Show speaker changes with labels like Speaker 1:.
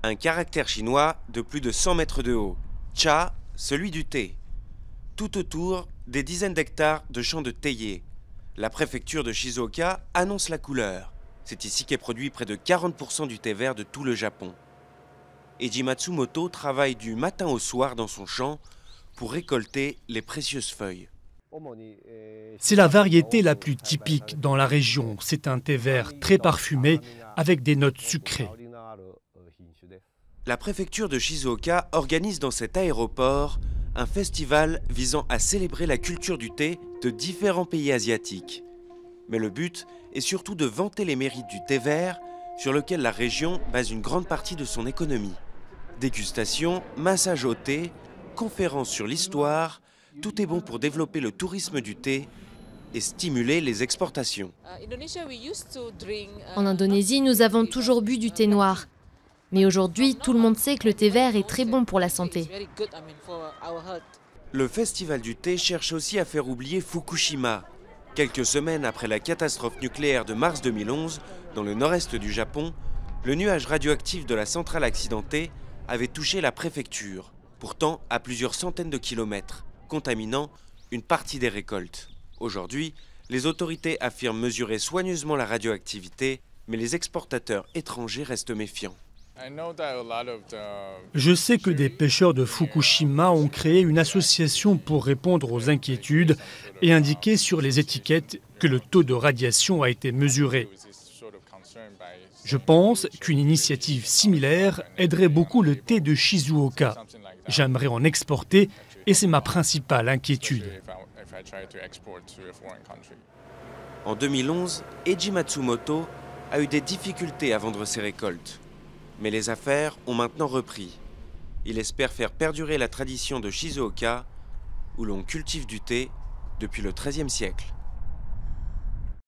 Speaker 1: Un caractère chinois de plus de 100 mètres de haut. Cha, celui du thé. Tout autour, des dizaines d'hectares de champs de théiers. La préfecture de Shizuoka annonce la couleur. C'est ici qu'est produit près de 40% du thé vert de tout le Japon. Eiji Matsumoto travaille du matin au soir dans son champ pour récolter les précieuses feuilles.
Speaker 2: C'est la variété la plus typique dans la région. C'est un thé vert très parfumé avec des notes sucrées.
Speaker 1: La préfecture de Shizuoka organise dans cet aéroport un festival visant à célébrer la culture du thé de différents pays asiatiques. Mais le but est surtout de vanter les mérites du thé vert sur lequel la région base une grande partie de son économie. Dégustation, massage au thé, conférences sur l'histoire, tout est bon pour développer le tourisme du thé et stimuler les exportations.
Speaker 3: En Indonésie, nous avons toujours bu du thé noir. Mais aujourd'hui, tout le monde sait que le thé vert est très bon pour la santé.
Speaker 1: Le festival du thé cherche aussi à faire oublier Fukushima. Quelques semaines après la catastrophe nucléaire de mars 2011, dans le nord-est du Japon, le nuage radioactif de la centrale accidentée avait touché la préfecture, pourtant à plusieurs centaines de kilomètres, contaminant une partie des récoltes. Aujourd'hui, les autorités affirment mesurer soigneusement la radioactivité, mais les exportateurs étrangers restent méfiants.
Speaker 2: Je sais que des pêcheurs de Fukushima ont créé une association pour répondre aux inquiétudes et indiquer sur les étiquettes que le taux de radiation a été mesuré. Je pense qu'une initiative similaire aiderait beaucoup le thé de Shizuoka. J'aimerais en exporter et c'est ma principale inquiétude.
Speaker 1: En 2011, Eiji Matsumoto a eu des difficultés à vendre ses récoltes. Mais les affaires ont maintenant repris. Il espère faire perdurer la tradition de Shizuoka, où l'on cultive du thé depuis le XIIIe siècle.